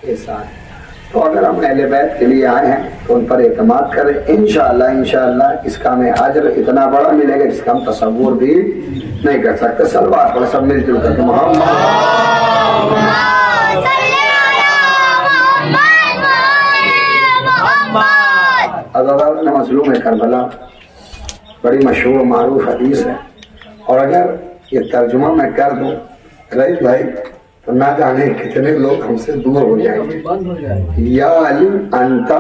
کے ساتھ. تو اگر ہم اہل بیت کے لیے آئے ہیں تو ان پر اعتماد کریں. انشاءاللہ اس کا ہمیں اجر اتنا بڑا ملے گا جس کا ہم تصور بھی نہیں کر سکتے. صلوات پڑھ سب مل جل کر کے عزیزان مظلوم کربلا بڑی مشہور و معروف حدیث ہے، اور اگر یہ ترجمہ میں کر دوں رئیس بھائی تو نہ جانے کتنے لوگ ہم سے دور ہو جائیں گے. یا علی انتا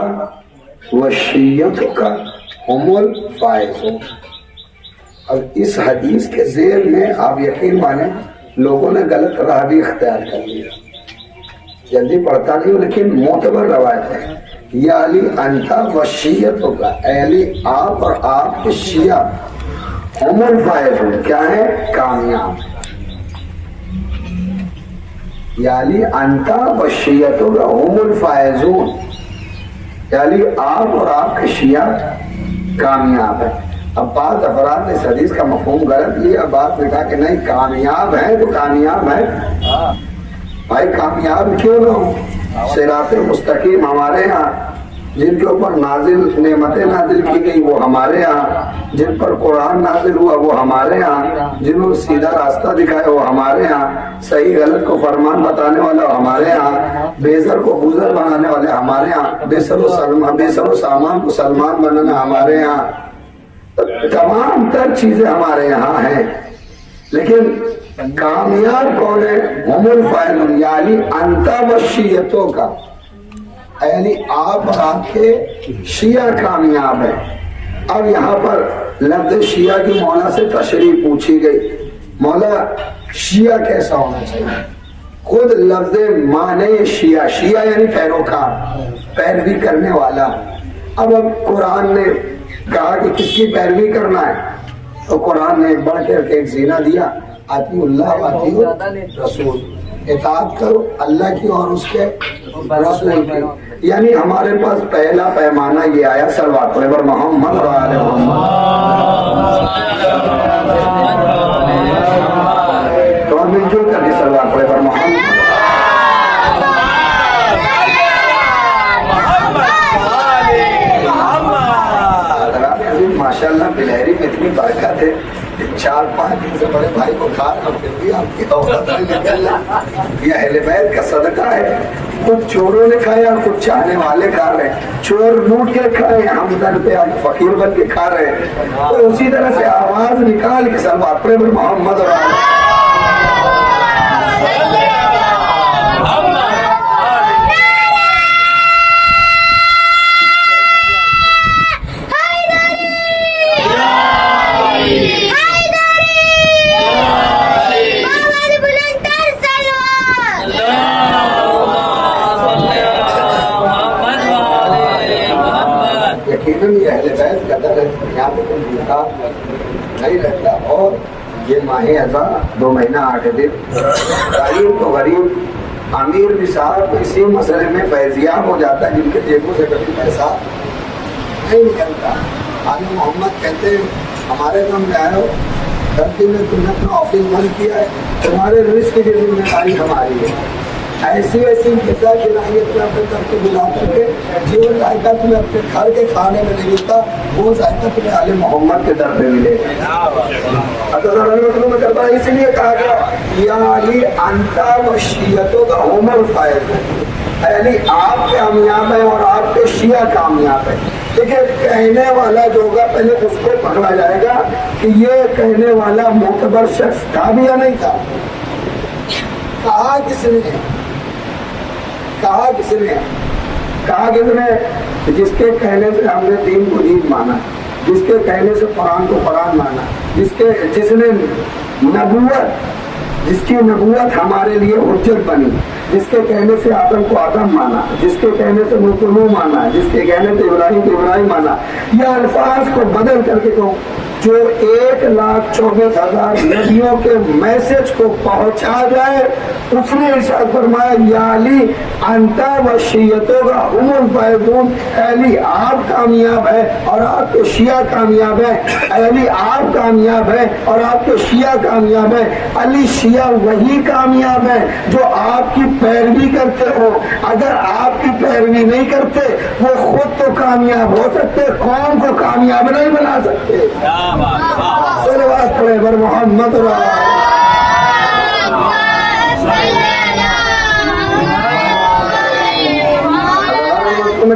وشیتک ہم الفائزون. اب اس حدیث کے ذیل میں آپ یقین مانیں لوگوں نے غلط راہ بھی اختیار کر لیا. جلدی پڑھتا نہیں ہوں لیکن معتبر روایت ہے. یا علی انتا وشیتک، اے علی آپ اور آپ کے شیعہ ہم الفائزون کیا ہے؟ کامیاب. یا علی انتا وشیتک ہم الفائزون، یا علی آپ اور آپ کے شیعہ کامیاب ہیں. اب بعض افراد نے اس حدیث کا مفہوم غلط لیا، بعض نے کہا کہ نہیں کامیاب ہیں تو کامیاب ہیں. بھائی کامیاب کیوں نہ ہو؟ صراط مستقیم ہمارے ہاں، جن کے اوپر نازل نعمتیں نازل کی گئی وہ ہمارے ہاں، جن پر قرآن نازل ہوا وہ ہمارے ہاں، جنہوں نے سیدھا راستہ دکھایا وہ ہمارے ہاں، صحیح غلط کو فرمان بتانے والا ہمارے ہاں، بے زر کو بزر بنانے والے ہمارے ہاں، بے سر و سامان کو سلمان بنانا ہمارے ہاں. تمام تر چیزیں ہمارے یہاں ہیں، لیکن کامیاب کون ہے؟ ہم الفائزون. یعنی انتا وشیتوں کا، یعنی آپ اور آپ کے شیعہ کامیاب ہیں. اب یہاں پر لفظ شیعہ کی مولا سے تشریح پوچھی گئی. مولا شیعہ کیسا ہونا چاہیے؟ خود لفظ معنی شیعہ، شیعہ یعنی پیروکار، پیروی کرنے والا. اب قرآن نے کہا کہ کس کی پیروی کرنا ہے تو قرآن نے بڑھ کر کے ایک زینہ دیا، اطیعوا اللہ واطیعوا الرسول، اطاعت کرو اللہ کی اور اس کے رسول کی. یعنی ہمارے پاس پہلا پیمانہ یہ آیا صلوات پڑھیں پر محمد و آل محمد. تو ہم مل جل کر کے صلوات پڑھیں پر محمد. ماشاءاللہ بلہری میں اتنی برکت ہے، 4-5 دن سے بڑے بھائی کو کھا کر پھر بھی آپ کی دولت نہیں نکل رہا. یہ اہل بیت کا صدقہ ہے. کچھ چوروں نے کھایا اور کچھ چاہنے والے کھا رہے. چور لوٹ کے کھائے، ہم در پہ آج فقیر بن کے کھا رہے ہیں. تو اسی طرح سے آواز نکال کے صلوات پڑھیں محمد اور یہ اہل بیت کا در ہے. یہاں پہ کوئی بھوکا نہیں رہتا. اور یہ ماہ ازاں 2 مہینہ 8 دن، غریب تو غریب، امیر بھی صاحب اسی مسئلے میں فیضیاب ہو جاتا ہے جن کے جیبوں سے کبھی پیسہ نہیں نکلتا. عالم محمد کہتے ہیں ہمارے گھر میں آئے ہو 10 دن میں تم نے اپنا آفس بند کیا ہے، تمہارے رزق کی ذمہ داری ہماری ہے. ایسی غذا کھلائیے تمہیں اپنے گھر کے بلا کر کے، جو ذائقہ تمہیں اپنے گھر کے کھانے میں نہیں ملتا وہ ذائقہ تمہیں آل محمد کے در پہ ملے گا. اس لیے کہا گیا یا علی انتا وشیتوں کا ہم الفائزون، یعنی آپ کامیاب ہیں اور آپ کے شیعہ کامیاب ہیں. دیکھیں کہنے والا جو ہوگا پہلے اس کو پکڑا جائے گا کہ یہ کہنے والا معتبر شخص تھا بھی یا نہیں تھا. کہا کس نے؟ کہا کس نے؟ کہا کس نے؟ جس کے کہنے سے ہم نے دین کو دین مانا، جس کے کہنے سے قرآن کو قرآن مانا، جس نے نبوت ہمارے لیے حجت بنی، جس کے کہنے سے آدم کو آدم مانا، جس کے کہنے سے نوح کو نوح مانا، جس کے کہنے سے ابراہیم کو ابراہیم مانا. یہ الفاظ کو بدل کر کے تو جو 1,24,000 نبیوں کے میسج کو پہنچا جائے، اس نے ارشاد فرمایا یا علی انتا و شیعتوں کا الفائزون، علی آپ کامیاب ہے اور آپ کے شیعہ کامیاب ہیں، علی آپ کامیاب ہے اور آپ کے شیعہ کامیاب ہیں۔ علی شیعہ وہی کامیاب ہے جو آپ کی پیروی کرتے ہو، اگر آپ کی پیروی نہیں کرتے وہ خود تو کامیاب ہو سکتے، قوم کو کامیاب نہیں بنا سکتے۔ صلوات پڑھے بر محمد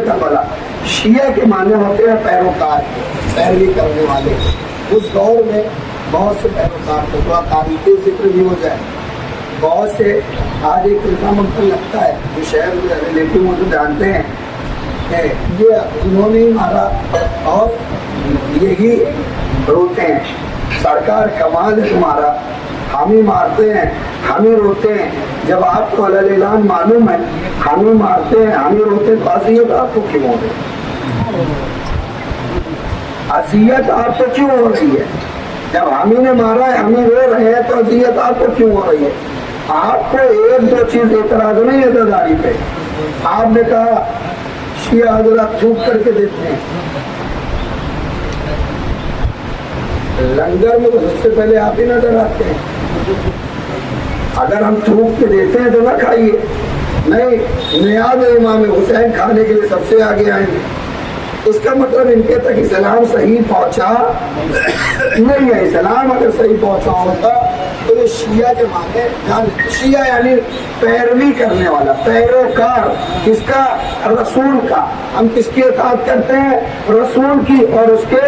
کربلا۔ شیعہ کے معنی ہوتے ہیں پیروکار، پیروی کرنے والے۔ اس دور میں بہت سے پیروکار تھے، تھوڑا تاریخی ذکر بھی ہو جائے۔ بہت سے آج ایک الزام ہم کو لگتا ہے جو شہر میں ریلیٹو مجھے جانتے ہیں کہ یہ انہوں نے ہی مارا اور یہی روتے ہیں۔ سرکار کمال ہے تمہارا، ہم ہی مارتے ہیں ہم ہی روتے ہیں، جب آپ کو علیہ اعلان معلوم ہے ہم ہی مارتے ہیں ہم ہی روتے ہیں تو اذیت آپ کو کیوں ہو رہی ہے؟ اذیت آپ کو کیوں ہو رہی ہے؟ جب ہم ہی نے مارا ہے ہم ہی رو رہے ہیں تو اذیت آپ کو کیوں ہو رہی ہے؟ آپ کو ایک دو چیز اعتراض نہیں ہے عزاداری پہ۔ آپ نے کہا شیعہ حضرات تھوک کر کے دیتے ہیں، لنگر میں تو سب سے پہلے آپ ہی نظر آتے ہیں۔ اگر ہم تھوک کے دیتے ہیں تو نہ کھائیے، نہیں نیاز امام حسین کھانے کے لیے سب سے آگے آئیں گے۔ اس کا مطلب ان کے تک اسلام صحیح پہنچا نہیں ہے۔ اسلام اگر صحیح پہنچا ہوتا تو یہ شیعہ کے معنی، شیعہ یعنی پیروی کرنے والا، پیروکار، کس کا؟ رسول کا۔ ہم کس کی اطاعت کرتے ہیں؟ رسول کی اور اس کے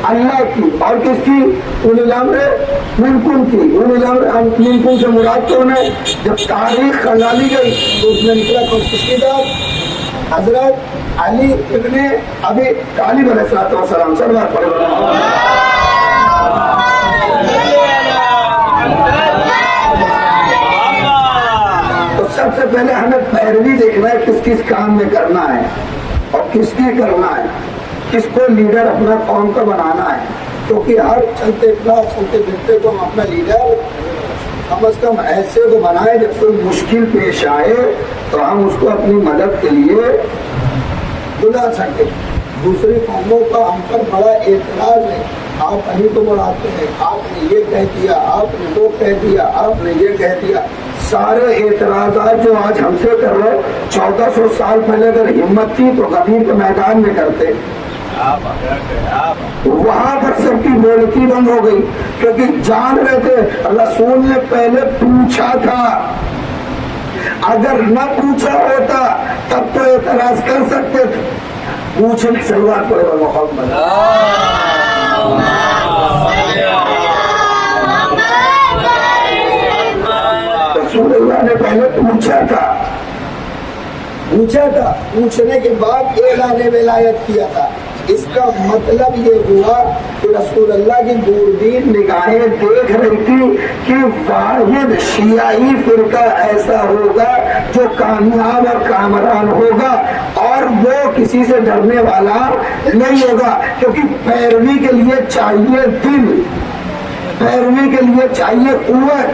اللہ کی، اور کس کی؟ اولی الامر منکم کی۔ اولی الامر منکم سے مراد کون ہے؟ جب تاریخ کھنگالی گئی تو اس میں نکلا کس کی بات؟ حضرت علی ابن ابی طالب علیہ السلام۔ صلوات پڑھے۔ تو سب سے پہلے ہمیں پیروی دیکھنا ہے کس کس کام میں کرنا ہے اور کس کی کرنا ہے، کس کو لیڈر اپنا قوم کا بنانا ہے، کیونکہ ہر چلتے پھرتے کو ہم اپنا لیڈر کم از کم ایسے کو بنائے جب کوئی مشکل پیش آئے تو ہم اس کو اپنی مدد کے لیے بلا سکے۔ دوسری قوموں کا ہم پر بڑا اعتراض ہے، آپ کہیں تو بڑھاتے ہیں، آپ نے یہ کہہ دیا، آپ نے وہ کہہ دیا، آپ نے یہ کہہ دیا۔ سارے اعتراضات جو آج ہم سے کر رہے 1400 سال پہلے اگر ہمت تھی تو غدیر کے میدان میں کرتے، وہاں پر سب کی بولتی بند ہو گئی، کیونکہ جان رہے تھے رسول نے پہلے پوچھا تھا، اگر نہ پوچھا ہوتا تب تو اعتراض کر سکتے تھے۔ پوچھنے سلوات پڑے محمد۔ رسول اللہ نے پہلے پوچھا تھا، پوچھنے کے بعد اعلان ولایت کیا تھا۔ اس کا مطلب یہ ہوا کہ رسول اللہ کی دوربین نگاہیں دیکھ رہی تھی کہ واحد شیعی فرقہ ایسا ہوگا جو کامیاب اور کامران ہوگا، اور وہ کسی سے ڈرنے والا نہیں ہوگا، کیونکہ پیروی کے لیے چاہیے دل، پیروی کے لیے چاہیے قوت،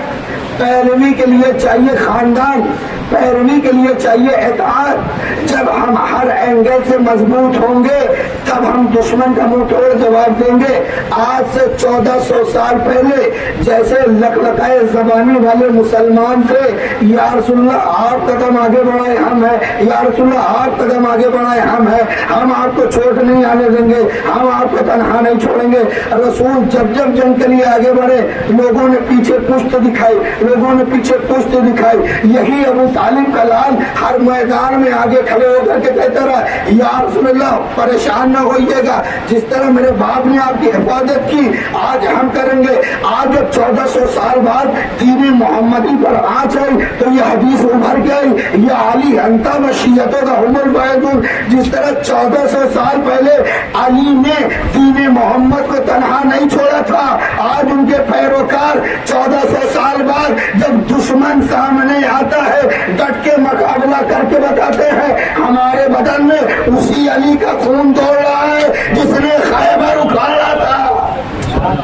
پیروی کے لیے چاہیے خاندان، پیروی کے لیے چاہیے اطاعت۔ جب ہم ہر اینگل سے مضبوط ہوں گے تب ہم دشمن کا منہ توڑ جواب دیں گے۔ آج سے 1400 سال پہلے جیسے لکلکائے زبانی والے مسلمان تھے، یا رسول اللہ آپ قدم آگے بڑھائے ہم ہیں، یا رسول اللہ آپ قدم آگے بڑھائے ہم ہیں، ہم آپ کو چوٹ نہیں آنے دیں گے، ہم آپ کو تنہا نہیں چھوڑیں گے۔ رسول جب جب جنگ کے لیے آگے بڑھے لوگوں نے پیچھے پشت دکھائی، لوگوں نے پیچھے پشت دکھائی۔ یہی ابو طالب کا لال ہر میدان میں آگے کھڑے ہو کر کے کہتا رہا یا رسول اللہ پریشان نہ ہوئیے گا، جس طرح میرے باپ نے آپ کی حفاظت کی آج ہم کریں گے۔ آج جب 1400 سال بعد دین محمدی پر آنچ آئی تو یہ حدیث ابھر کے آئی یا علی انتا و شیعتوں کا ہم الفائزون۔ جس طرح 1400 سال پہلے علی نے دین محمد کو تنہا نہیں چھوڑا تھا، آج ان کے پیروکار 1400 سال بعد جب دشمن سامنے آتا ہے ڈٹ کے مقابلہ کر کے بتاتے ہیں ہمارے بدن میں اسی علی کا خون دوڑ رہا ہے جس نے خیبر اکھاڑا تھا۔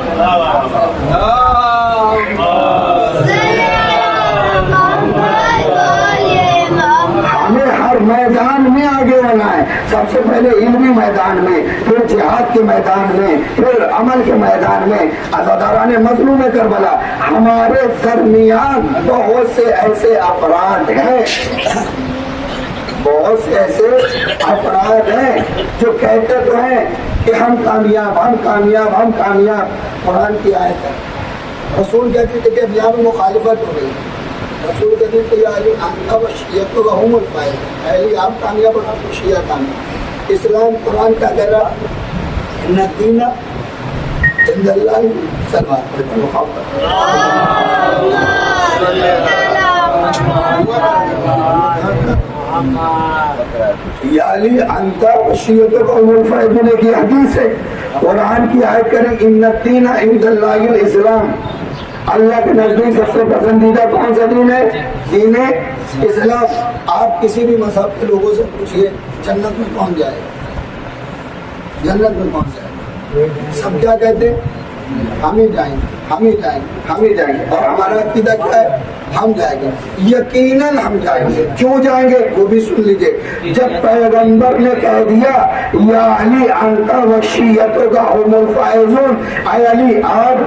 ہمیں ہر میدان میں آگے بڑھنا ہے. سب سے پہلے علمی میدان میں, پھر جہاد کے میدان میں, پھر عمل کے میدان میں. عزاداران مظلوم کربلا, ہمارے درمیان بہت سے ایسے افراد ہیں, بہت سے ایسے افراد ہیں جو کہتے تو ہیں کہ ہم کامیاب, ہم کامیاب, ہم کامیاب. قرآن کی آیت ہے, رسول کہتے تھے کہ اب یہاں میں مخالفت ہو گئی. رسول کہتے تھے یا علی انت و شیعت و ہم الفائز, علی آپ کامیاب اور آپ کو شیعہ کامیاب. اسلام قرآن کا کہہ رہا ان الدین عند اللہ سلمان. یا علی انت و شیعت و ہم الفائز کی حدیث ہے. قرآن کی آیت کریں ان الدین عند اللہ الاسلام, اللہ کے نزدیک سب سے پسندیدہ کون سا دین ہے؟ دین اسلام. آپ کسی بھی مذہب کے لوگوں سے پوچھئے جنت میں کون جائے گا, جنت میں کون جائے گا؟ سب کیا کہتے ہیں؟ ہم ہی جائیں گے, ہم ہی جائیں گے, ہم ہی جائیں گے. اور ہمارا عقیدہ کیا ہے؟ ہم جائیں گے. یقیناً ہم جائیں گے. کیوں جائیں گے وہ بھی سن لیجئے. جب پیغمبر نے کہہ دیا یا علی انت و شیعتک هم الفائزون, اے علی آپ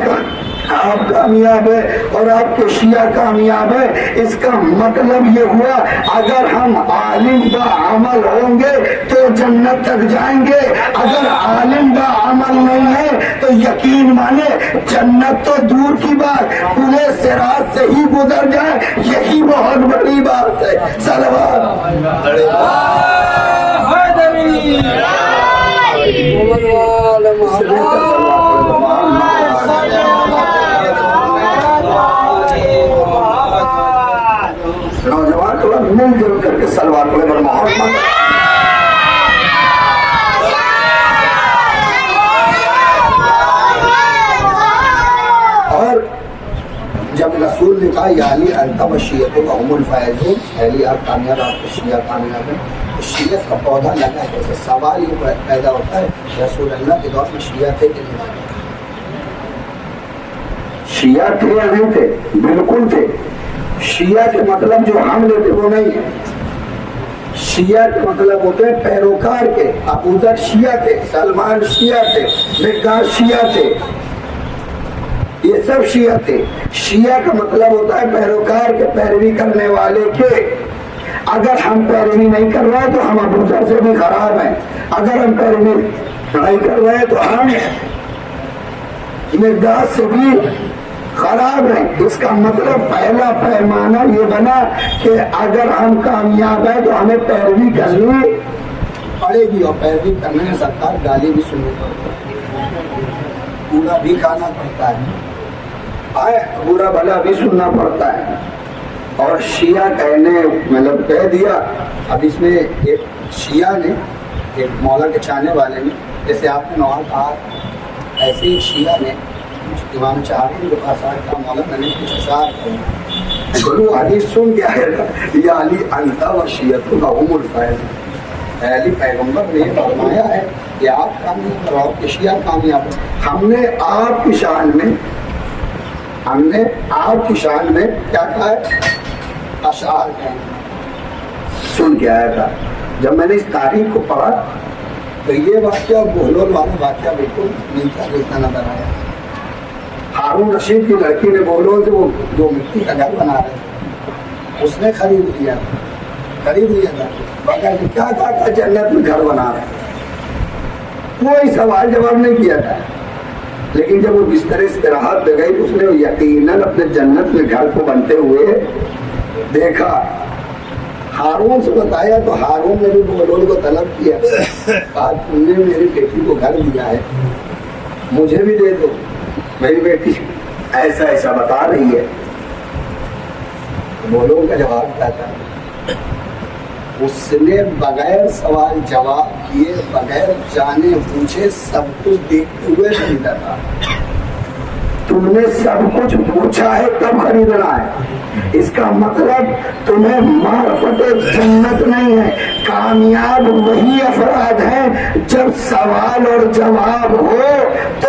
کامیاب ہے اور آپ کے شیعہ کامیاب ہے, اس کا مطلب یہ ہوا اگر ہم عالم با عمل ہوں گے تو جنت تک جائیں گے, اگر عالم با عمل نہیں ہے تو یقین مانے جنت تو دور کی بات, پورے صراط سے ہی گزر جائے یہی بہت بڑی بات ہے. صلوات نوجوان تھوڑا مل جل کر کے سلوات پڑھے بڑا محمد. اور جب رسول نے کہا یا علی انت و شیعتک هم الفائزون, علی آپ کامیاب, آپ کے شیعہ کامیاب ہے, تو شیعت کا پودا لگا ہے. جیسے سوال یہ پیدا ہوتا ہے رسول اللہ کے دور میں شیعہ تھے کہ نہیں؟ شیعہ تھے یا نہیں تھے؟ بالکل تھے. شیعہ کے مطلب جو ہم لیتے وہ نہیں ہے. شیعہ کے مطلب ہوتے ہیں پیروکار کے. ابو ذر شیعہ تھے, سلمان شیعہ تھے, مقداد شیعہ تھے, یہ سب شیعہ تھے. شیعہ کا مطلب ہوتا ہے پیروکار کے, پیروی کرنے والے کے. اگر ہم پیروی نہیں کر رہے تو ہم ابو ذر سے بھی خراب ہیں, اگر ہم پیروی نہیں کر رہے تو ہم مقداد سے بھی خراب ہیں. اس کا مطلب پہلا پیمانہ یہ بنا کہ اگر ہم کامیاب ہیں تو ہمیں پیروی کرنی پڑے گی, اور پیروی کرنے میں سرکار گالی بھی سننی پڑتی ہے, پورا بھی کھانا پڑتا ہے, برا بھلا بھی سننا پڑتا ہے. اور شیعہ کہنے مطلب کہہ دیا. اب اس میں ایک شیعہ نے, ایک مولا کے چاہنے والے نے, جیسے آپ نے نواب کہا ایسے ہی شیعہ نے امام چہارین کے پاس آئے کہا مولا میں نے کچھ اشعار کہے, وہ حدیث سن کے آئے گا یا علی انت و شیعتک هم الفائزون. علی پیغمبر نے فرمایا ہے کہ آپ کامیاب اور آپ کے شیعہ کامیاب. ہم نے آپ کی شان میں کیا کہا ہے؟ اشعار ہیں. سن کے آیا تھا. جب میں نے اس تاریخ کو پڑھا تو یہ واقعہ بہلول والا واقعہ بالکل ملتا جلتا نظر آیا. ہارون رشید کی لڑکی نے بہلول سے وہ جو مٹی کا گھر بنا رہے تھے اس نے خرید لیا تھا. باقاعدہ کیا کہا کہ جنت میں گھر بنا رہے, کوئی سوال جواب نہیں کیا تھا. لیکن جب وہ بستر استراحت پہ گئی تو اس نے یقیناً اپنے جنت میں گھر کو بنتے ہوئے دیکھا. ہارون سے بتایا تو ہارون نے بھی بہلول کو طلب کیا, کہا تم نے میری بیٹی کو گھر دیا ہے, مجھے بھی دے دو, میری بیٹی ایسا ایسا بتا رہی ہے. بہلول کا جواب کیا تھا؟ اس نے بغیر سوال جواب کیے, بغیر جانے پوچھے سب کچھ دیکھتے ہوئے خریدا تھا. تم نے سب کچھ پوچھا ہے تب خریدنا ہے. اس کا مطلب تمہیں معرفت جنت نہیں ہے. کامیاب وہی افراد ہیں جب سوال اور جواب ہو تو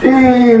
3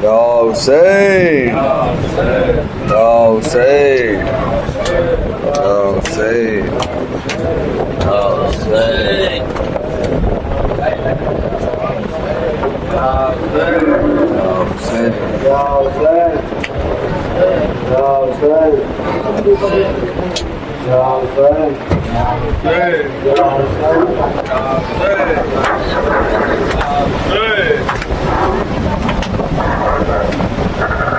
Ya Hussein, Ya Hussein, Ya Hussein, Ya Hussein, Ya Hussein, Ya Hussein, Ya Hussein, Ya Hussein,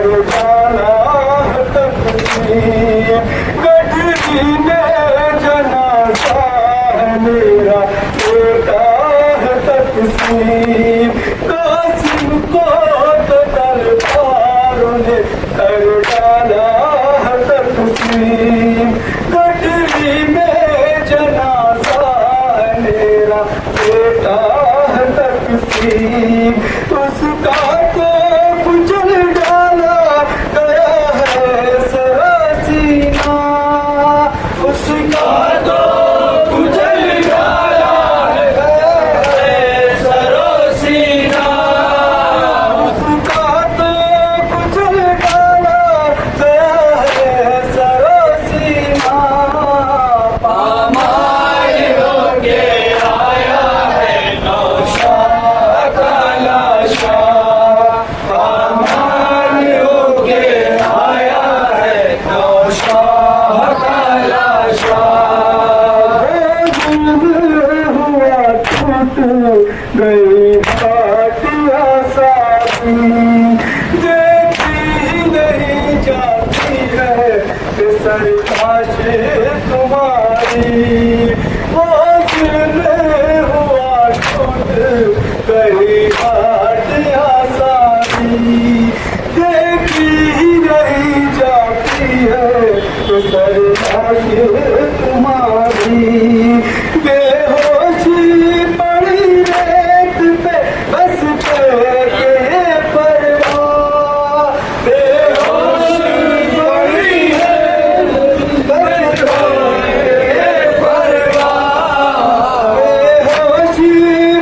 کر ڈالا تقسیم گٹھی نے جنازہ میرا بیٹا ہے تقسیم قاسم کو تو درباروں نے کر ڈالا تقسیم گٹھی میں جنازہ میرا بیٹا ہے تقسیم اس کا تو کچل ڈالا گیا ہے سراسینا اس کا تو کچل ڈالا گیا ہے سراسینا اس کا تو کچل ڈالا گیا ہے سراسینا پامال ہو کے آیا ہے نوشاہ کا لاشا پامال ہو کے آیا ہے نوشاہ کا لاشا ظلم ہوا ٹوٹ گئی ہاتھیاں ساتھی دیکھی نہیں جاتی ہے کہ سرتاج تمہاری وہ ظلم ہوا ٹوٹ گئی ہاتھیاں ساتھی دیکھی نہیں جاتی ہے کہ سرتاج تمہاری بے ہوشی پڑی ریت پہ بس پہ کے پرواہ بے ہوشی پڑی ریت بس پہ کے پرواہ بے ہوشی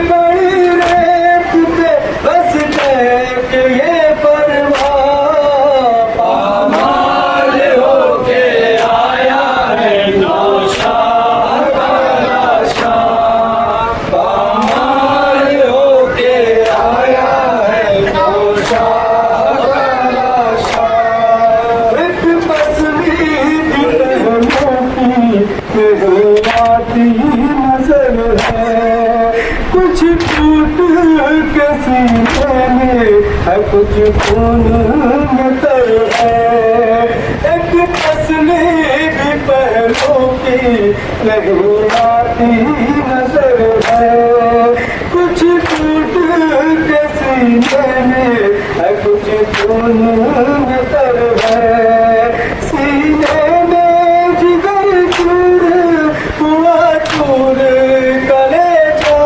پڑی ریت پہ بس پہ کے پرواہ پامال ہو کے آیا ہے نوشاہ کا لاشا پامال ہو کے آیا ہے نوشاہ کا لاشا ایک تصویر پہلوں کی کہلاتی نظر ہے کچھ ٹوٹ کے سینے میں ہے کچھ خون میں تر ہے ایک تصویر پہلوں کی کہلاتی نظر ہے کچھ ٹوٹ کے سینے میں ہے کچھ خون میں تر ہے سینے میں جگر چور ہوا چور کلیجا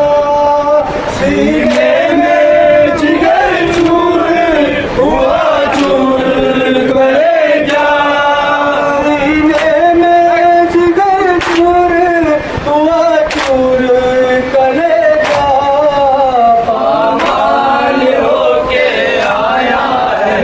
سینے میں جگر چور ہوا چور کلیجا سینے میں جگر چور ہوا چور کلیجا پامال ہو کے آیا ہے